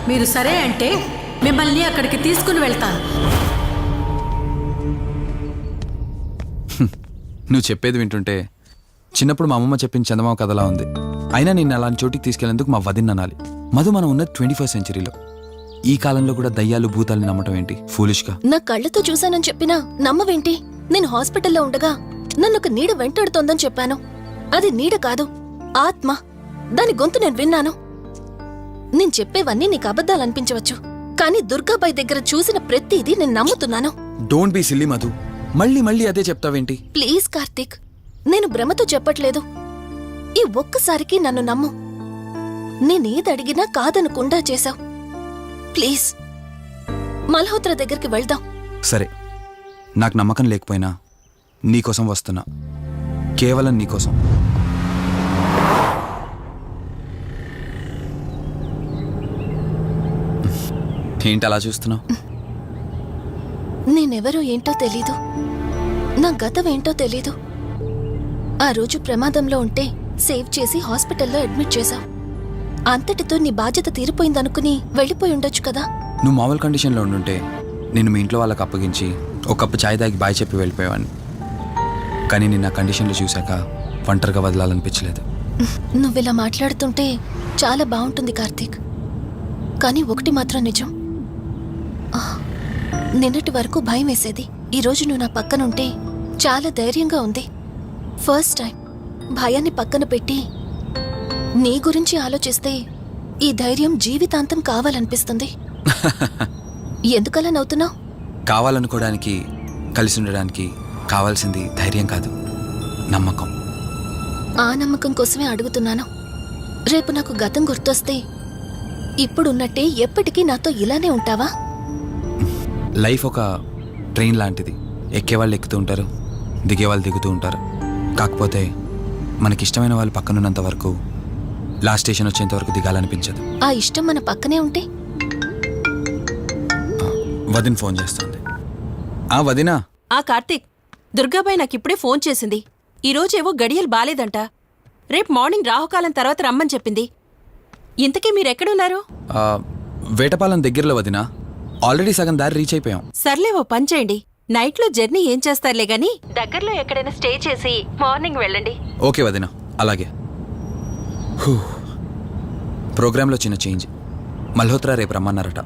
మీరు సరే అంటే మిమ్మల్ని అక్కడికి తీసుకుని వెళ్తాను. నువ్వు చెప్పేది వింటుంటే చిన్నప్పుడు మా అమ్మమ్మ చెప్పిన చందమామ కథలా ఉంది. అయినా నిన్ను అలాంటి చోటికి తీసుకెళ్లేందుకు మా వదిన అనాలి. మధు, మనం ఉన్నది 21st సెంచరీలో. ఈ కాలంలో కూడా దయ్యాలు భూతాల్ని నమ్మటం ఏంటి ఫూలిష్గా? నా కళ్ళతో చూశానని చెప్పినా నమ్మవేంటి? నేను హాస్పిటల్లో ఉండగా నన్ను ఒక నీడ వెంటాడుతోందని చెప్పాను. అది నీడ కాదు, ఆత్మ. దాని గొంతు నేను విన్నాను. నేను చెప్పేవన్నీ నీకు అబద్ధాలనిపించవచ్చు, కానీ దుర్గాబాయ్ దగ్గర చూసిన ప్రతిదీ నేను నమ్ముతున్నాను. డోంట్ బీ సిల్లీ మధు, మళ్ళీ మళ్ళీ అదే చెప్తావేంటి? ప్లీజ్ కార్తీక్, నేను భ్రమతో చెప్పట్లేదు. ఈ ఒక్కసారికి నన్ను నమ్ము. నేనేదడిగినా కాదనకుండా చేశావు. ప్లీజ్, మల్హోత్రా దగ్గరికి వెళ్దాం. సరే, నాకు నమ్మకం లేకపోయినా నీకోసం వస్తున్నా, కేవలం నీకోసం. ఏంటి అలా చూస్తున్నావు? నేనెవరో ఏంటో తెలీదు, నా గతం ఏంటో తెలీదు. ఆ రోజు ప్రమాదంలో ఉంటే సేవ్ చేసి హాస్పిటల్లో అడ్మిట్ చేశావు. అంతటితో నీ బాధ్యత తీరిపోయిందనుకుని వెళ్ళిపోయి ఉండొచ్చు కదా. నువ్వు మామూలు కండిషన్లో ఉండుంటే నేను మీ ఇంట్లో వాళ్ళకి అప్పగించి ఒక కప్పు ఛాయ్ తాగి బాయ్ చెప్పి వెళ్ళిపోయేవాడిని. కానీ నేను నా కండిషన్లో చూశాక ఒంటరిగా వదలాలనిపించలేదు. నువ్విలా మాట్లాడుతుంటే చాలా బాగుంటుంది కార్తీక్, కానీ ఒకటి మాత్రం నిజం. నిన్నటి వరకు భయం వేసేది, ఈరోజు నువ్వు నా పక్కనుంటే చాలా ధైర్యంగా ఉంది. ఫస్ట్ టైం భయాన్ని పక్కన పెట్టి నీ గురించి ఆలోచిస్తే ఈ ధైర్యం జీవితాంతం కావాలనిపిస్తుంది. ఎందుకలా నవ్వుతున్నావు? కావాలనుకోవడానికి, కలిసి ఉండడానికి కావాల్సింది ధైర్యం కాదు, నమ్మకం. ఆ నమ్మకం కోసమే అడుగుతున్నాను. రేపు నాకు గతం గుర్తొస్తే ఇప్పుడున్నట్టే ఎప్పటికీ నాతో ఇలానే ఉంటావా? లైఫ్ ఒక ట్రైన్ లాంటిది. ఎక్కేవాళ్ళు ఎక్కుతూ ఉంటారు, దిగేవాళ్ళు దిగుతూ ఉంటారు. కాకపోతే మనకిష్టమైన వాళ్ళు పక్కనున్నంత వరకు లాస్ట్ స్టేషన్ వచ్చేంత వరకు దిగాలనిపించదు. ఆ ఇష్టం మన పక్కనే ఉంటే? వదిన ఫోన్ చేస్తుంది. వదినా. కార్తీక్, దుర్గాబాయ్ నాకిప్పుడే ఫోన్ చేసింది. ఈరోజేవో గడియలు బాలేదంట. రేపు మార్నింగ్ రాహుకాలం తర్వాత రమ్మని చెప్పింది. ఇంతకీ మీరెక్కడున్నారు? వేటపాలెం దగ్గరలో వదినా. ఆల్రెడీ సగం దారి రీచ్ అయిపోయాం. సర్లే, ఓ పని చేయండి. నైట్లో జర్నీ ఏం చేస్తారులే గాని దగ్గరలో ఎక్కడైనా స్టే చేసి మార్నింగ్ వెళ్ళండి. ఓకే వదినా, అలాగే. ప్రోగ్రాంలో చిన్న చేంజ్. మల్హోత్రా రేపు రమ్మన్నారట.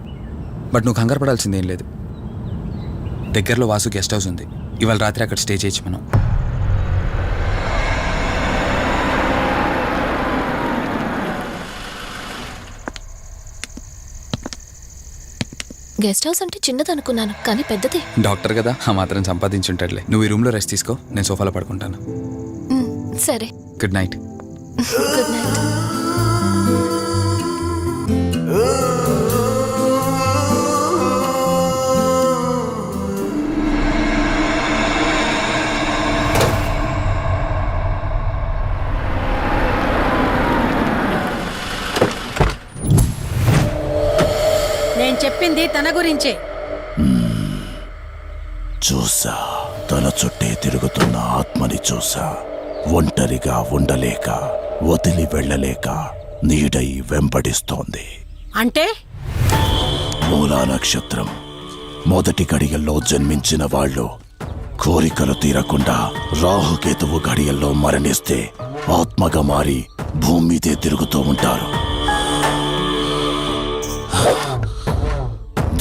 బట్ నువ్వు కంగారు పడాల్సిందేం లేదు. దగ్గరలో వాసు గెస్ట్ హౌస్ ఉంది. ఇవాళ రాత్రి అక్కడ స్టే చేయొచ్చు మనం. గెస్ట్ హౌస్ అంటే చిన్నదనుకున్నాను, కానీ పెద్దదే. డాక్టర్ కదా, ఆ మాత్రం సంపాదించుంటాడులే. నువ్వు ఈ రూమ్లో రెస్ట్ తీసుకో, నేను సోఫాలో పడుకుంటాను. సరే, గుడ్ నైట్. Good night. నేను చెప్పింది తన గురించే. చూసా, తన చుట్టే తిరుగుతున్న ఆత్మని చూసా. ఒంటరిగా ఉండలేక, వదిలి వెళ్ళలేక నీడై వెంబడిస్తోంది. అంటే మూలా నక్షత్రం మొదటి గడియల్లో జన్మించిన వాళ్ళు కోరికలు తీరకుండా రాహుకేతువు గడియల్లో మరణిస్తే ఆత్మగా మారి భూమి మీదే తిరుగుతూ ఉంటారు.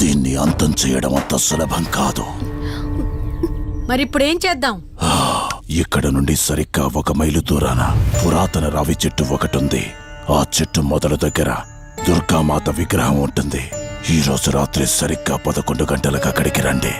దీన్ని అంతం చేయడం అంత సులభం కాదు. మరిప్పుడేం చేద్దాం? ఇక్కడ నుండి సరిగ్గా 1 మైలు దూరాన పురాతన రావి చెట్టు ఒకటుంది. ఆ చెట్టు మొదల దగ్గర దుర్గామాత విగ్రహం ఉంటుంది. ఈ రోజు రాత్రి సరిగ్గా 11 గంటలకు అక్కడికి రండి.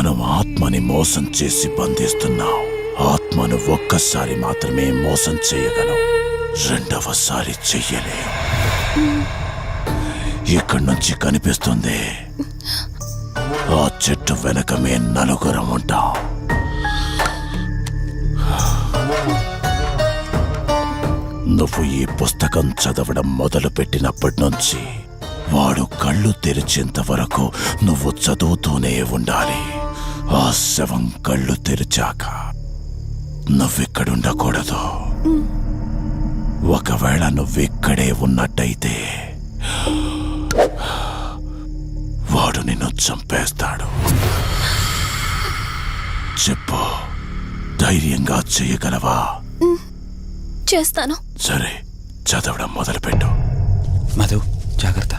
మనం ఆత్మని మోసం చేసి బంధిస్తున్నాం. ఆత్మను ఒక్కసారి మాత్రమే మోసం చేయగలం, రెండవసారి చెయ్యలేం. ఇక్కడి నుంచి కనిపిస్తుంది, ఆ చెట్టు వెనకమే నలుగురం ఉంటాం. నువ్వు ఈ పుస్తకం చదవడం మొదలుపెట్టినప్పటి నుంచి వాడు కళ్ళు తెరిచేంత వరకు నువ్వు చదువుతూనే ఉండాలి. ఆ శవం కళ్ళు తెరిచాక నువ్విక్కడుండకూడదు. ఒకవేళ నువ్విక్కడే ఉన్నట్టయితే వాడు నిన్ను చంపేస్తాడు. చెప్పు, ధైర్యంగా చేయగలవా? చేస్తాను. సరే, చదవడం మొదలుపెట్టు. మధు, జాగ్రత్త.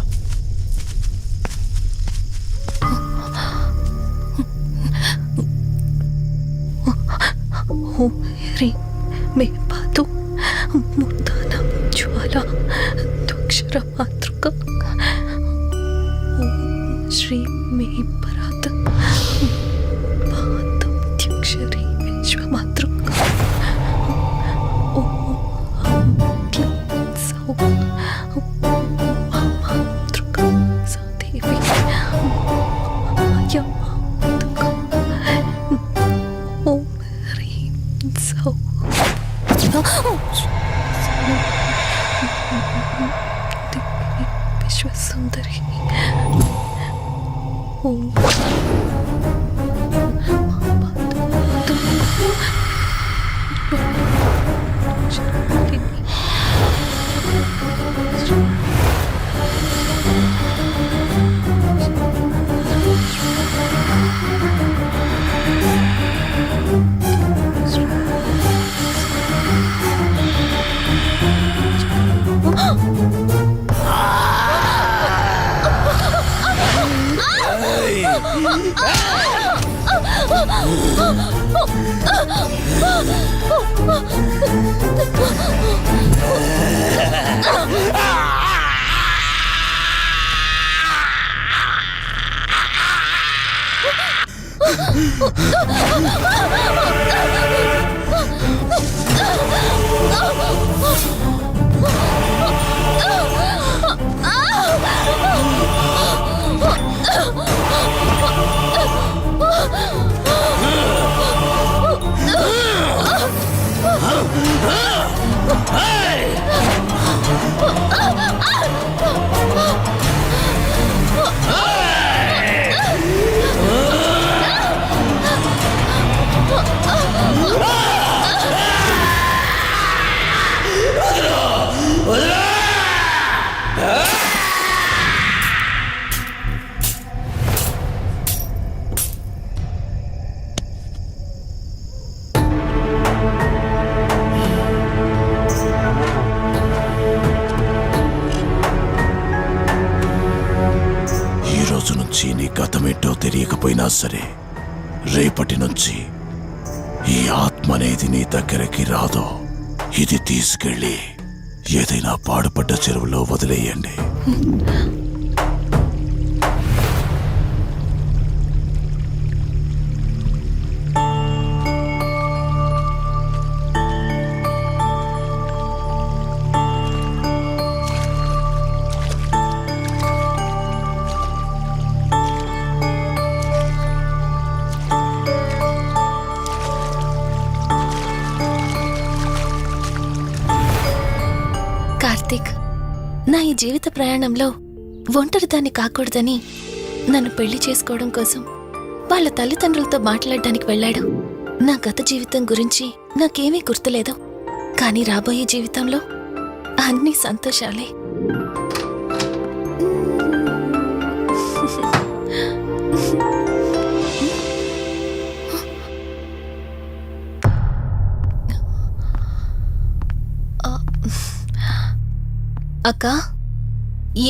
శ్రీ మే పాదు ముద్దాన జ్వాల దుక్షర మాతృక శ్రీ మే పరాత పాదక్షరి విశ్వమాతృక మాతృక సదేవి ఓం హ్రీం సౌ విశ్వసుందరి ఓం నీ గతమేంటో తెలియకపోయినా సరే, రేపటి నుంచి ఈ ఆత్మ అనేది నీ దగ్గరికి రాదు. ఇది తీసుకెళ్ళి ఏదైనా పాడుపడ్డ చెరువులో వదిలేయండి. కార్తీక్, నా ఈ జీవిత ప్రయాణంలో ఒంటరిదాన్ని కాకూడదని నన్ను పెళ్లి చేసుకోవడం కోసం వాళ్ళ తల్లిదండ్రులతో మాట్లాడడానికి వెళ్ళాడు. నా గత జీవితం గురించి నాకేమీ గుర్తులేదు, కానీ రాబోయే జీవితంలో అన్ని సంతోషాలే. అక్కా,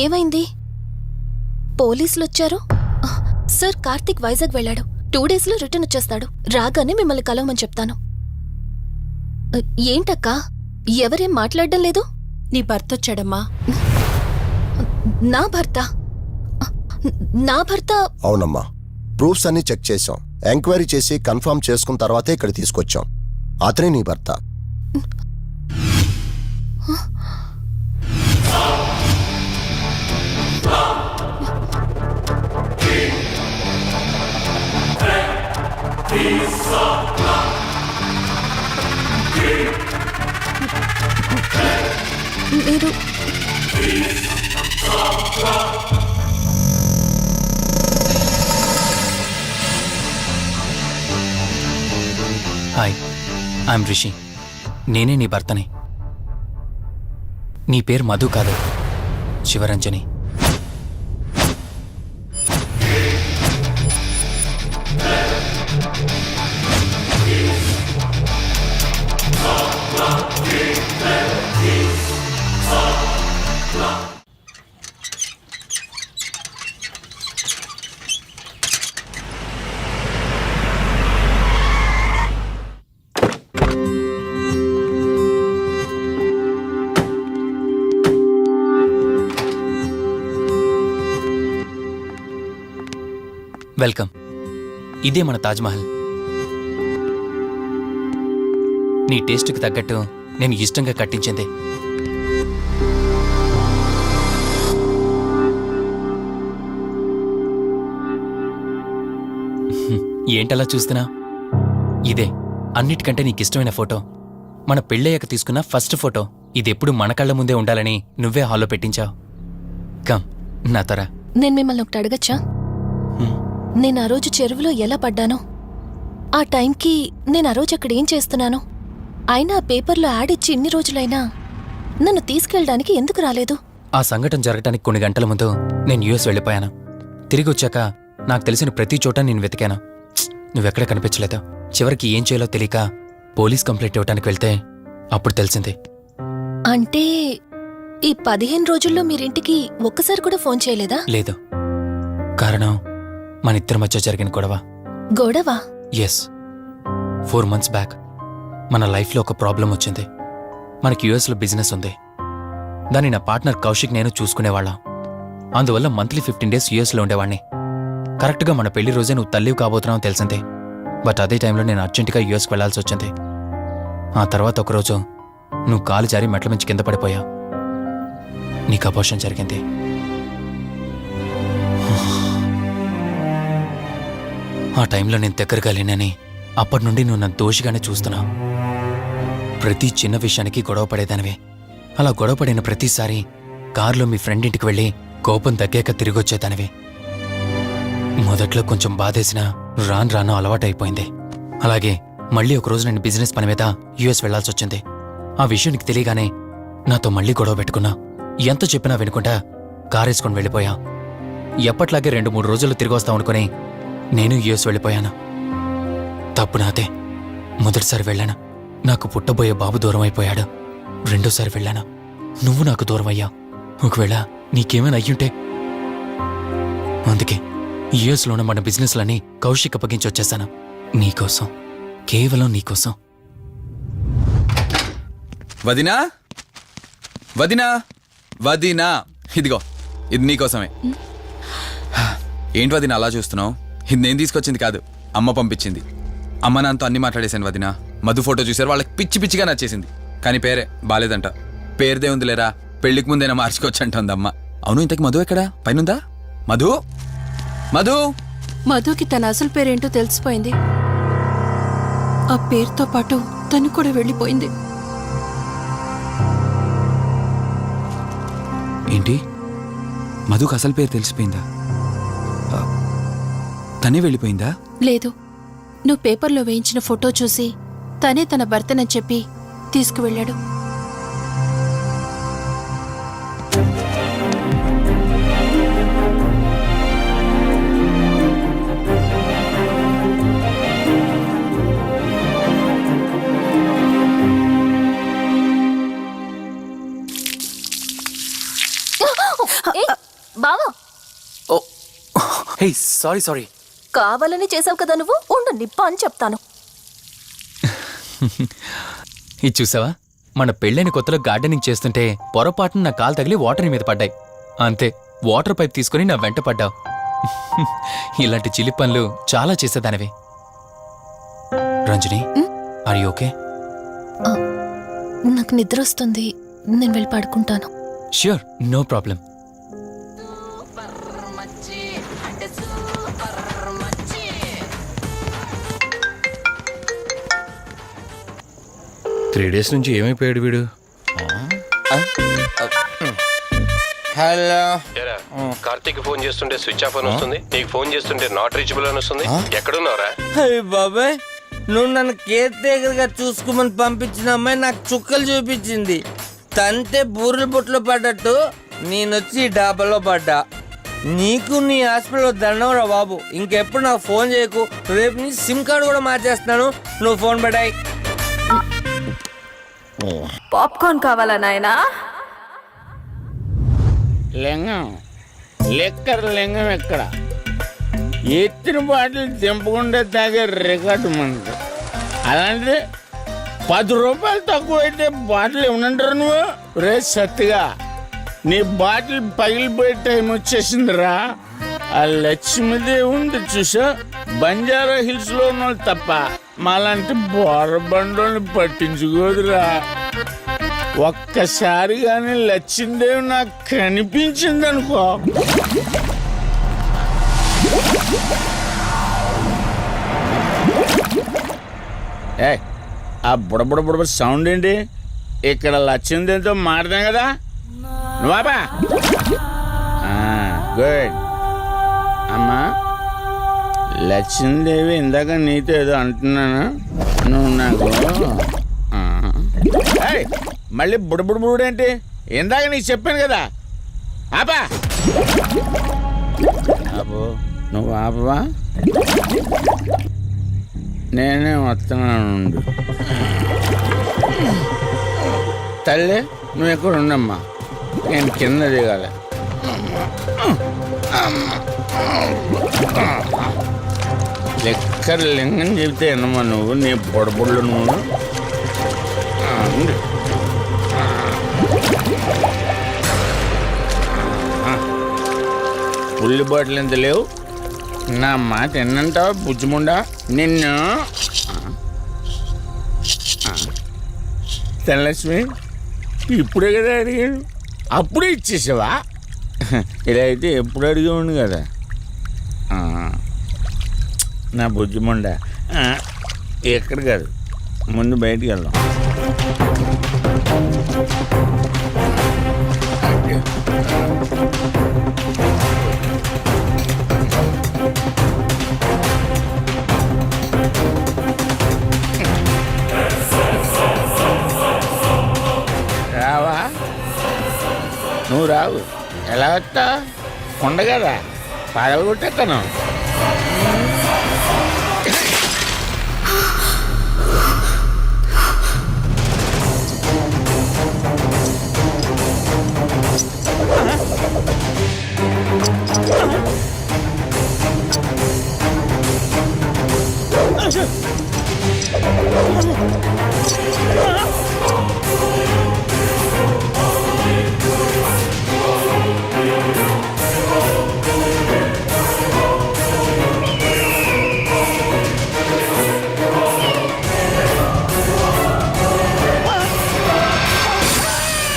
ఏమైంది? పోలీసులొచ్చారు. సార్, కార్తీక్ వైజాగ్ వెళ్ళాడు. 2 డేస్లో రిటర్న్ వచ్చేస్తాడు. రాగానే మిమ్మల్ని కలవమని చెప్తాను. ఏంటక్కా, ఎవరేం మాట్లాడడం లేదు? నీ భర్తొచ్చాడమ్మా. నా భర్త? నా భర్త? అవునమ్మా, ప్రూఫ్స్ అన్ని చెక్ చేశాం. ఎంక్వైరీ చేసి కన్ఫర్మ్ చేసుకున్న తర్వాతే ఇక్కడ తీసుకొచ్చాం. అతనే నీ భర్త. మీరు హాయ్, ఐఎమ్ రిషి. నేనే నీ భర్తని. నీ పేరు మధు కాదు, శివరంజని. వెల్కమ్. ఇదే మన తాజ్మహల్. నీ టేస్ట్కి తగ్గట్టు నేను ఇష్టంగా కట్టించింది. ఏంటలా చూస్తున్నా? ఇదే అన్నిటికంటే నీకిష్టమైన ఫోటో. మన పెళ్ళయ్యాక తీసుకున్న ఫస్ట్ ఫోటో. ఇదెప్పుడు మన కళ్ళ ముందే ఉండాలని నువ్వే హాల్లో పెట్టించావు. కమ్ నా తర. నేను మిమ్మల్ని ఒకటి అడగచ్చా? నేను ఆ రోజు చెరువులో ఎలా పడ్డానో, ఆ టైంకి నేను ఆ రోజు అక్కడ ఏం చేస్తున్నాను, అయినా ఆ పేపర్లో యాడ్ ఇచ్చి ఇన్ని రోజులైనా నన్ను తీసుకెళ్ళడానికి ఎందుకు రాలేదు? ఆ సంఘటన జరగటానికి కొన్ని గంటల ముందు నేను యుఎస్ వెళ్ళిపోయాను. తిరిగి వచ్చాక నాకు తెలిసిన ప్రతి చోట నేను వెతికాను. నువ్వెక్కడ కనిపించలేదు. చివరికి ఏం చేయాలో తెలియక పోలీస్ కంప్లైంట్ ఇవ్వడానికి వెళ్తే అప్పుడు తెలిసింది. అంటే ఈ 15 రోజుల్లో మీరింటికి ఒక్కసారి కూడా ఫోన్ చేయలేదా? లేదు. కారణం మన ఇద్దరి మధ్య జరిగిన గొడవ. గొడవ? ఎస్. 4 months బ్యాక్ మన లైఫ్లో ఒక ప్రాబ్లం వచ్చింది. మనకి యుఎస్లో బిజినెస్ ఉంది. దాన్ని నా పార్ట్నర్ కౌశిక్ నేను చూసుకునేవాళ్ళం. అందువల్ల మంత్లీ 15 days యుఎస్లో ఉండేవాడిని. కరెక్ట్గా మన పెళ్లి రోజే నువ్వు తల్లివి కాబోతున్నావు తెలిసిందే. బట్ అదే టైంలో నేను అర్జెంటుగా యుఎస్కి వెళ్లాల్సి వచ్చింది. ఆ తర్వాత ఒకరోజు నువ్వు కాలు జారి మెట్ల మించి కింద పడిపోయావు. నీకు అబార్షన్ జరిగింది. ఆ టైంలో నేను దగ్గరగా లేనని అప్పటి నుండి నువ్వు నన్ను దోషిగానే చూస్తున్నావు. ప్రతి చిన్న విషయానికి గొడవ పడేదానివే. అలా గొడవ పడిన ప్రతిసారి కారులో మీ ఫ్రెండ్ ఇంటికి వెళ్ళి కోపం తగ్గాక తిరిగొచ్చేదానివి. మొదట్లో కొంచెం బాధేసినా రాను రాను అలవాటైపోయింది. అలాగే మళ్ళీ ఒకరోజు నేను బిజినెస్ పని మీద యుఎస్ వెళ్లాల్సి వచ్చింది. ఆ విషయం నీకు తెలియగానే నాతో మళ్ళీ గొడవ పెట్టుకున్నా. ఎంత చెప్పినా వినుకుంటా కారేసుకొని వెళ్ళిపోయా. ఎప్పట్లాగే 2-3 రోజుల్లో తిరిగి వస్తాం అనుకుని నేను యుఎస్ వెళ్ళిపోయాను. తప్పు నాదే. మొదటిసారి వెళ్ళాను, నాకు పుట్టబోయే బాబు దూరం అయిపోయాడు. రెండోసారి వెళ్ళాను, నువ్వు నాకు దూరం అయ్యా. ఒకవేళ నీకేమైనా అయ్యుంటే. అందుకే యుఎస్లోనే మన బిజినెస్లని కౌశిక్ అప్పగించి వచ్చేసాను. నీకోసం, కేవలం నీకోసం. వదినా, వదినా, వదినా, ఇదిగో ఇది నీకోసమే. ఏంటి వదినా అలా చూస్తున్నావు? ఇది నేను తీసుకొచ్చింది కాదు, అమ్మ పంపించింది. అమ్మ నాన్నతో అన్ని మాట్లాడేశాను వదినా. మధు ఫోటో చూశారు, వాళ్ళకి పిచ్చి పిచ్చిగా నచ్చేసింది. కానీ పేరే బాలేదంట. పేరుదే ఉంది లేరా, పెళ్లికి ముందైనా మార్చుకోవచ్చంటుంది అమ్మ. అవును, ఇంతకు మధు ఎక్కడా? పైనుందా? మధు, మధు. మధుకి తన అసలు పేరేంటో తెలిసిపోయింది. ఆ పేరుతో పాటు తను కూడా వెళ్ళిపోయింది. ఏంటి, మధుకు అసలు పేరు తెలిసిపోయిందా? తనే వెళ్ళిపోయిందా? లేదు, నువ్వు పేపర్లో వేయించిన ఫోటో చూసి తనే తన భర్తనని చెప్పి తీసుకువెళ్ళాడు. బావా, ఓ హే, సారీ సారీ. కావాలని చేసావు కదా నువ్వు. ఉండు, నిప్ప అని చెప్తాను. ఇది చూసావా, మన పెళ్ళైన కొత్తలో గార్డెనింగ్ చేస్తుంటే పొరపాటున నా కాలు తగిలి వాటర్ మీద పడ్డాయి. అంతే, వాటర్ పైప్ తీసుకుని నా వెంట పడ్డావు. ఇలాంటి చిలి పనులు చాలా చేసేదానివి. Ranjani are you okay? నాకు నిద్ర వస్తుంది, నేను వెళ్ళి పడుకుంటాను. Sure, no problem. Three days నుంచి ఏమైపోయాడు వీడు? హలో, కార్తీక్ ఫోన్ చేస్తుంటే స్విచ్ ఆఫ్ అని వస్తుంది, నీకు ఫోన్ చేస్తుంటే నాట్ రీచబుల్ అని వస్తుంది. ఎక్కడున్నారా? అయ్య బాబాయ్, నువ్వు నన్ను కేర్ టేకర్ గా చూసుకోమని పంపించిన అమ్మాయి నాకు చుక్కలు చూపించింది. తంతే బూరెల బుట్టలో పడ్డట్టు నేనొచ్చి డాబాలో పడ్డా. నీకు నీ హాస్పిటల్లో దండం రా బాబు. ఇంకెప్పుడు నాకు ఫోన్ చేయకు. రేపు నీ సిమ్ కార్డు కూడా మార్చేస్తున్నాను. నువ్వు ఫోన్ పడాయి. పాప్కార్న్ కావాలా నాయనా? లింగం లెక్కర లింగం ఎక్కడ? ఎత్తిన బాటిల్ దింపకుండా తాగే రికార్డు మనది. అలాంటిది 10 రూపాయలు తక్కువ అయితే బాటిల్ ఏమనంటారు నువ్వు? రే సత్తిగా, నీ బాటిల్ పగిలిపోయే టైం వచ్చేసిందిరా. ఆ లక్ష్మీదేవి ఉంది చూసా, బంజారా హిల్స్ లో ఉన్న వాళ్ళు తప్ప మాలాంటి బోరబండోని పట్టించుకోదురా. ఒక్కసారి కానీ లక్ష్మీదేవి నాకు కనిపించింది అనుకో, ఏ ఆ బుడబుడ సౌండ్ ఏంటి? ఇక్కడ లక్ష్మీదేవితో మాట్లాడాం కదా నువ్వా? గుడ్ అమ్మా. లక్ష్మీదేవి ఇందాక నీతో ఏదో అంటున్నాను, నువ్వు నాకు మళ్ళీ బుడబుడేంటి? ఇందాక నీకు చెప్పాను కదా, ఆపా. అబ్బో, నువ్వు ఆపవా? నేనే వస్తున్నాను. తల్లి, నువ్వు ఎక్కడ ఉండమ్మా, నేను కింద దిగాలి. లెక్కర లింగం చెబితే ఎన్నమ్మా నువ్వు, నీ బొడబుళ్ళు నువ్వు. పుల్లి బాటిల్ ఎంత లేవు, నా మాట ఎన్నంటావా బుజ్జిముండా నిన్ను? ధనలక్ష్మి, ఇప్పుడే కదా అడిగాడు, అప్పుడే ఇచ్చేసావా? ఇలా అయితే ఎప్పుడు అడిగేవాడిని కదా. నా బుజ్జిముండా, ఎక్కడ కాదు, ముందు బయటికి వెళ్దాం. రావా? నువ్వు రావు, ఎలా వస్తా? కొండ కదా, పడగొట్టేస్తాను.